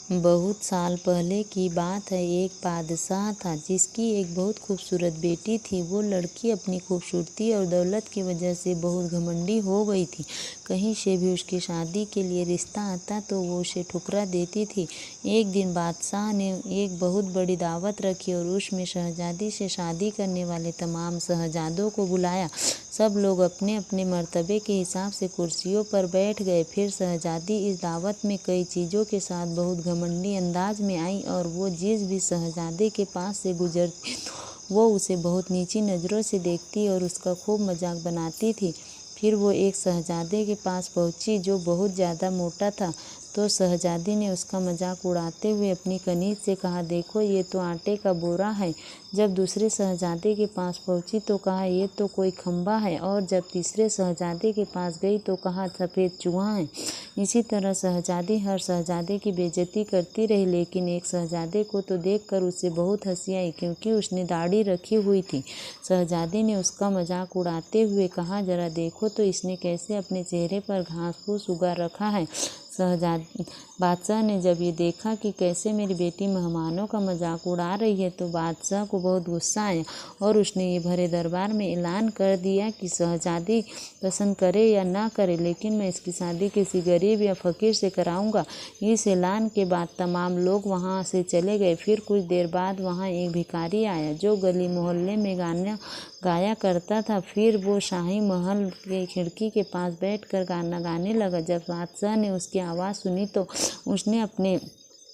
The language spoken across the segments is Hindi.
बहुत साल पहले की बात है। एक बादशाह था जिसकी एक बहुत खूबसूरत बेटी थी। वो लड़की अपनी खूबसूरती और दौलत की वजह से बहुत घमंडी हो गई थी। कहीं से भी उसकी शादी के लिए रिश्ता आता तो वो उसे ठुकरा देती थी। एक दिन बादशाह ने एक बहुत बड़ी दावत रखी और उसमें शहजादी से शादी करने वाले तमाम शहजादों को बुलाया। सब लोग अपने अपने मर्तबे के हिसाब से कुर्सियों पर बैठ गए। फिर शहजादी इस दावत में कई चीज़ों के साथ बहुत घमंडी अंदाज में आई और वो जिस भी शहजादे के पास से गुजरती वो उसे बहुत नीची नज़रों से देखती और उसका खूब मजाक बनाती थी। फिर वो एक शहजादे के पास पहुंची जो बहुत ज़्यादा मोटा था। तो शहजादी ने उसका मजाक उड़ाते हुए अपनी कनीज से कहा, देखो ये तो आटे का बोरा है। जब दूसरे शहजादे के पास पहुंची तो कहा, ये तो कोई खंबा है। और जब तीसरे शहजादे के पास गई तो कहा, सफ़ेद चूहा है। इसी तरह शहजादी हर शहजादे की बेइज्जती करती रही, लेकिन एक शहजादे को तो देखकर उसे बहुत हंसी आई क्योंकि उसने दाढ़ी रखी हुई थी। शहजादी ने उसका मजाक उड़ाते हुए कहा, जरा देखो तो इसने कैसे अपने चेहरे पर घास फूस उगा रखा है। बादशाह ने जब ये देखा कि कैसे मेरी बेटी मेहमानों का मजाक उड़ा रही है तो बादशाह को बहुत गुस्सा आया और उसने ये भरे दरबार में ऐलान कर दिया कि शहजादी पसंद करे या ना करे, लेकिन मैं इसकी शादी किसी गरीब या फकीर से कराऊंगा। इस ऐलान के बाद तमाम लोग वहाँ से चले गए। फिर कुछ देर बाद वहाँ एक भिखारी आया जो गली मोहल्ले में गाना गाया करता था। फिर वो शाही महल के खिड़की के पास बैठकर गाना गाने लगा। जब बादशाह ने उसकी आवाज़ सुनी तो उसने अपने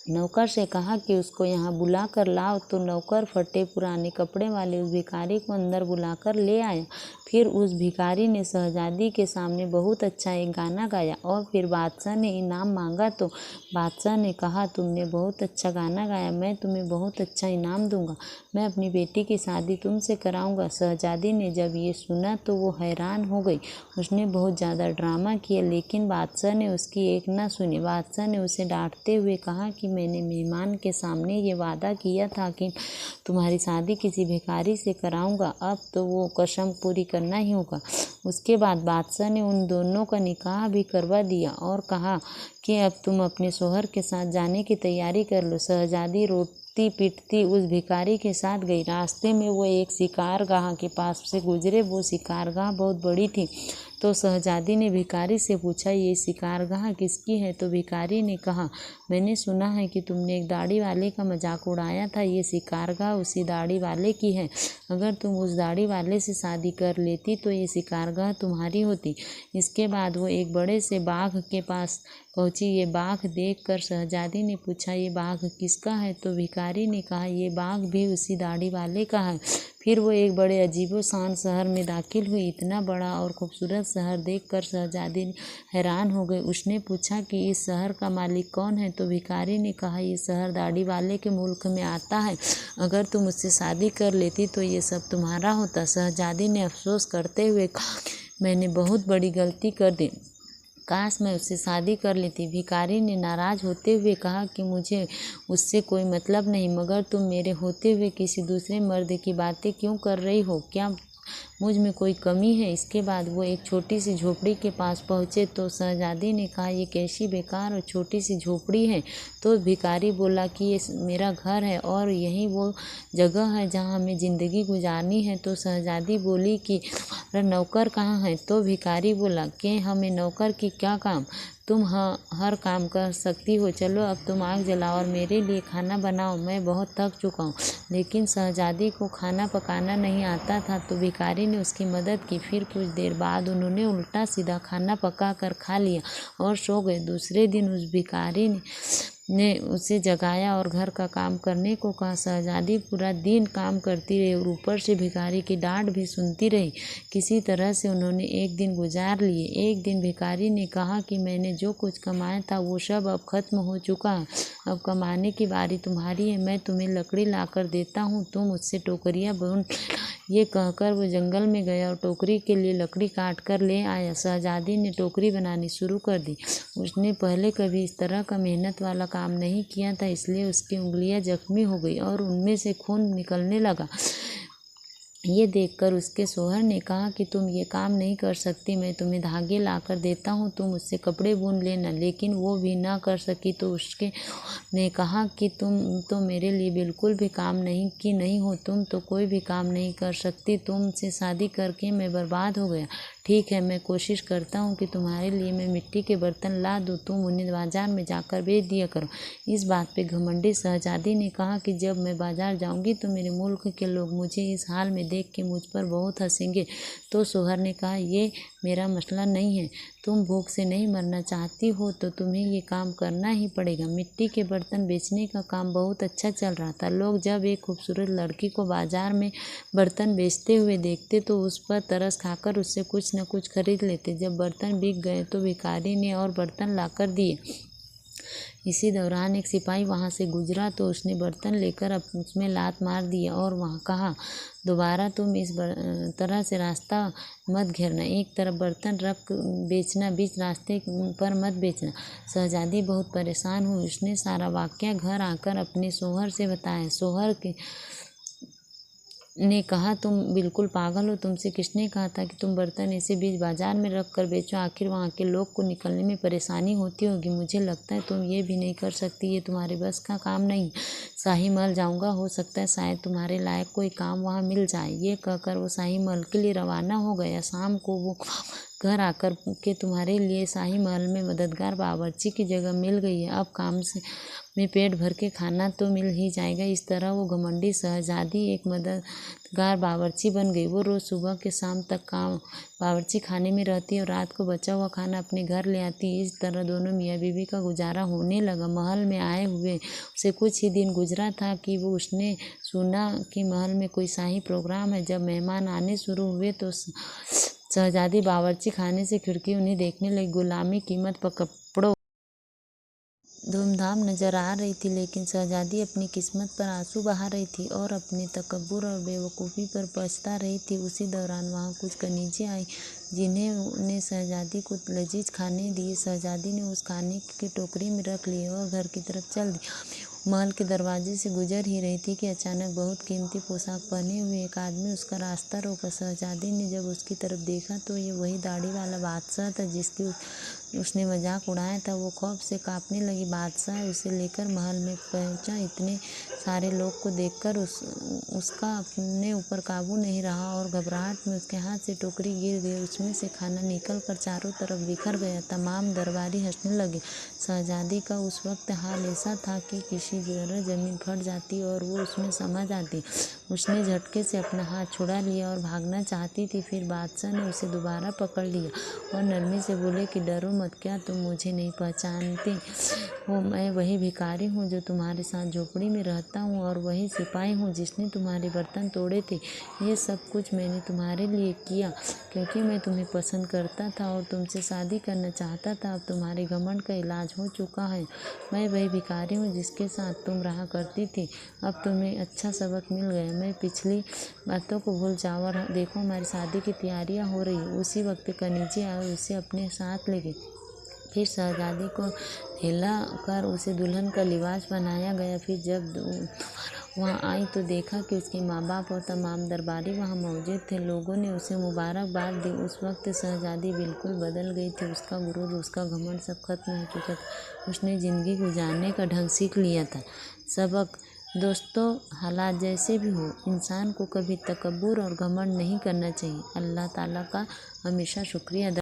नौकर से कहा कि उसको यहाँ बुला कर लाओ। तो नौकर फटे पुराने कपड़े वाले उस भिखारी को अंदर बुलाकर ले आया। फिर उस भिखारी ने शहजादी के सामने बहुत अच्छा एक गाना गाया और फिर बादशाह ने इनाम मांगा। तो बादशाह ने कहा, तुमने बहुत अच्छा गाना गाया, मैं तुम्हें बहुत अच्छा इनाम दूंगा। मैं अपनी बेटी की शादी तुमसे कराऊंगा। शहजादी ने जब ये सुना तो वो हैरान हो गई। उसने बहुत ज़्यादा ड्रामा किया लेकिन बादशाह ने उसकी एक ना सुनी। बादशाह ने उसे डांटते हुए कहा कि मैंने मेहमान के सामने ये वादा किया था कि तुम्हारी शादी किसी भिखारी से कराऊंगा, अब तो वो कसम पूरी करना ही होगा। उसके बाद बादशाह ने उन दोनों का निकाह भी करवा दिया और कहा कि अब तुम अपने शौहर के साथ जाने की तैयारी कर लो। शहजादी रोती पीटती उस भिखारी के साथ गई। रास्ते में वो एक शिकारगाह के पास से गुजरे। वो शिकारगाह बहुत बड़ी थी। तो शहजादी ने भिखारी से पूछा, ये शिकारगाह किसकी है? तो भिखारी ने कहा, मैंने सुना है कि तुमने एक दाढ़ी वाले का मजाक उड़ाया था। ये शिकारगाह उसी दाढ़ी वाले की है। अगर तुम उस दाढ़ी वाले से शादी कर लेती तो ये शिकारगाह तुम्हारी होती। इसके बाद वो एक बड़े से बाघ के पास पहुंची। ये बाघ देखकर शहजादी ने पूछा, ये बाघ किसका है? तो भिखारी ने कहा, ये बाघ भी उसी दाढ़ी वाले का है। फिर वो एक बड़े अजीबोशान शहर में दाखिल हुई। इतना बड़ा और खूबसूरत शहर देखकर शहजादी हैरान हो गई। उसने पूछा कि इस शहर का मालिक कौन है? तो भिखारी ने कहा, ये शहर दाढ़ी वाले के मुल्क में आता है। अगर तुम उससे शादी कर लेती तो ये सब तुम्हारा होता। शहजादी ने अफसोस करते हुए कहा, मैंने बहुत बड़ी गलती कर दी, काश मैं उससे शादी कर लेती। भिखारी ने नाराज़ होते हुए कहा कि मुझे उससे कोई मतलब नहीं, मगर तुम मेरे होते हुए किसी दूसरे मर्द की बातें क्यों कर रही हो? क्या मुझ में कोई कमी है? इसके बाद वो एक छोटी सी झोपड़ी के पास पहुँचे तो शहजादी ने कहा, ये कैसी बेकार और छोटी सी झोपड़ी है? तो भिखारी बोला कि ये मेरा घर है और यही वो जगह है जहाँ हमें ज़िंदगी गुजारनी है। तो शहजादी बोली कि तुम्हारा नौकर कहाँ है? तो भिखारी बोला कि हमें नौकर की क्या काम, तुम हर काम कर सकती हो। चलो अब तुम आग जलाओ और मेरे लिए खाना बनाओ, मैं बहुत थक चुका हूँ। लेकिन शहजादी को खाना पकाना नहीं आता था तो भिखारी ने उसकी मदद की। फिर कुछ देर बाद उन्होंने उल्टा सीधा खाना पका कर खा लिया और सो गए। दूसरे दिन उस भिखारी ने उसे जगाया और घर का काम करने को कहा। शहजादी पूरा दिन काम करती रही और ऊपर से भिखारी की डांट भी सुनती रही। किसी तरह से उन्होंने एक दिन गुजार लिए। एक दिन भिखारी ने कहा कि मैंने जो कुछ कमाया था वो सब अब खत्म हो चुका है। अब कमाने की बारी तुम्हारी है। मैं तुम्हें लकड़ी ला कर देता हूँ, तुम उससे टोकरियाँ बुन। ये कहकर वो जंगल में गया और टोकरी के लिए लकड़ी काट कर ले आया। शहजादी ने टोकरी बनानी शुरू कर दी। उसने पहले कभी इस तरह का मेहनत वाला काम नहीं किया था, इसलिए उसकी उंगलियां जख्मी हो गई और उनमें से खून निकलने लगा। ये देखकर उसके शौहर ने कहा कि तुम ये काम नहीं कर सकती, मैं तुम्हें धागे लाकर देता हूँ, तुम उससे कपड़े बुन लेना। लेकिन वो भी ना कर सकी तो उसके ने कहा कि तुम तो मेरे लिए बिल्कुल भी काम नहीं हो, तुम तो कोई भी काम नहीं कर सकती, तुमसे शादी करके मैं बर्बाद हो गया। ठीक है, मैं कोशिश करता हूँ कि तुम्हारे लिए मैं मिट्टी के बर्तन ला दूँ, तुम उन्हें बाजार में जाकर बेच दिया करो। इस बात पे घमंडी शहजादी ने कहा कि जब मैं बाजार जाऊंगी तो मेरे मुल्क के लोग मुझे इस हाल में देख के मुझ पर बहुत हंसेंगे। तो शौहर ने कहा, ये मेरा मसला नहीं है, तुम भूख से नहीं मरना चाहती हो तो तुम्हें ये काम करना ही पड़ेगा। मिट्टी के बर्तन बेचने का काम बहुत अच्छा चल रहा था। लोग जब एक खूबसूरत लड़की को बाजार में बर्तन बेचते हुए देखते तो उस पर तरस खाकर उससे कुछ न कुछ खरीद लेते। जब बर्तन बिक गए तो भिखारी ने और बर्तन लाकर दिए। इसी दौरान एक सिपाही वहां से गुजरा तो उसने बर्तन लेकर उसमें लात मार दिया और वहां कहा, दोबारा तुम इस तरह से रास्ता मत घेरना, एक तरफ बर्तन रख बेचना, बीच रास्ते पर मत बेचना। शहजादी बहुत परेशान हुई, उसने सारा वाकया घर आकर अपने शौहर से बताया। शौहर के ने कहा, तुम बिल्कुल पागल हो, तुमसे किसने कहा था कि तुम बर्तन ऐसे बीच बाजार में रख कर बेचो, आखिर वहाँ के लोग को निकलने में परेशानी होती होगी, मुझे लगता है तुम ये भी नहीं कर सकती, ये तुम्हारे बस का काम नहीं। शाही महल जाऊंगा, हो सकता है शायद तुम्हारे लायक कोई काम वहाँ मिल जाए। ये कहकर वो शाही महल के लिए रवाना हो गया। शाम को वो घर आकर के तुम्हारे लिए शाही महल में मददगार बावर्ची की जगह मिल गई है, अब काम से में पेट भर के खाना तो मिल ही जाएगा। इस तरह वो घमंडी शहजादी एक मददगार बावर्ची बन गई। वो रोज़ सुबह के शाम तक काम बावर्ची खाने में रहती और रात को बचा हुआ खाना अपने घर ले आती। इस तरह दोनों मियाँ बीवी का गुजारा होने लगा। महल में आए हुए उसे कुछ ही दिन गुजरा था कि उसने सुना कि महल में कोई शाही प्रोग्राम है। जब मेहमान आने शुरू हुए तो शहजादी बावर्ची खाने से खिड़की उन्हें देखने लगी। गुलामी कीमत पर कपड़ों धूमधाम नजर आ रही थी, लेकिन शहजादी अपनी किस्मत पर आंसू बहा रही थी और अपने तकब्बुर और बेवकूफ़ी पर पछता रही थी। उसी दौरान वहाँ कुछ कनीज़ें आई जिन्हें ने शहजादी को लजीज खाने दिए। शहजादी ने उस खाने की टोकरी में रख लिए और घर की तरफ चल दी। महल के दरवाजे से गुजर ही रही थी कि अचानक बहुत कीमती पोशाक पहने हुए एक आदमी उसका रास्ता रोका। शहजादी ने जब उसकी तरफ देखा तो ये वही दाढ़ी वाला बादशाह था जिसकी उसने मजाक उड़ाया था। वो खौफ से कांपने लगी। बादशाह उसे लेकर महल में पहुंचा। इतने सारे लोग को देखकर उसका अपने ऊपर काबू नहीं रहा और घबराहट में उसके हाथ से टोकरी गिर गई। उसमें से खाना निकल कर चारों तरफ बिखर गया। तमाम दरबारी हंसने लगे। शहजादी का उस वक्त हाल ऐसा था कि किसी जगह जमीन फट जाती और वो उसमें समा जाती। उसने झटके से अपना हाथ छुड़ा लिया और भागना चाहती थी। फिर बादशाह ने उसे दोबारा पकड़ लिया और नरमी से बोले कि डरो मत, क्या तुम मुझे नहीं पहचानते हो? मैं वही भिखारी हूँ जो तुम्हारे साथ झोपड़ी में रहता हूँ और वही सिपाही हूँ जिसने तुम्हारे बर्तन तोड़े थे। ये सब कुछ मैंने तुम्हारे लिए किया क्योंकि मैं तुम्हें पसंद करता था और तुमसे शादी करना चाहता था। अब तुम्हारे घमंड का इलाज हो चुका है। मैं वही भिखारी हूँ जिसके साथ तुम रहा करती थी। अब तुम्हें अच्छा सबक मिल गया। मैं पिछली बातों को भूल जाओ और देखो हमारी शादी की तैयारियां हो रही है। उसी वक्त कनीज़े आए, उसे अपने साथ ले गए। फिर शहजादी को नहला कर उसे दुल्हन का लिबास बनाया गया। फिर जब वहाँ आई तो देखा कि उसके माँ बाप और तमाम दरबारी वहाँ मौजूद थे। लोगों ने उसे मुबारकबाद दी। उस वक्त शहजादी बिल्कुल बदल गई थी। उसका गुरूर, उसका घमंड सब खत्म हो चुका था। उसने ज़िंदगी गुजारने का ढंग सीख लिया था। सबक दोस्तों, हालात जैसे भी हो, इंसान को कभी तकब्बुर और घमंड नहीं करना चाहिए। अल्लाह ताला का हमेशा शुक्रिया अदा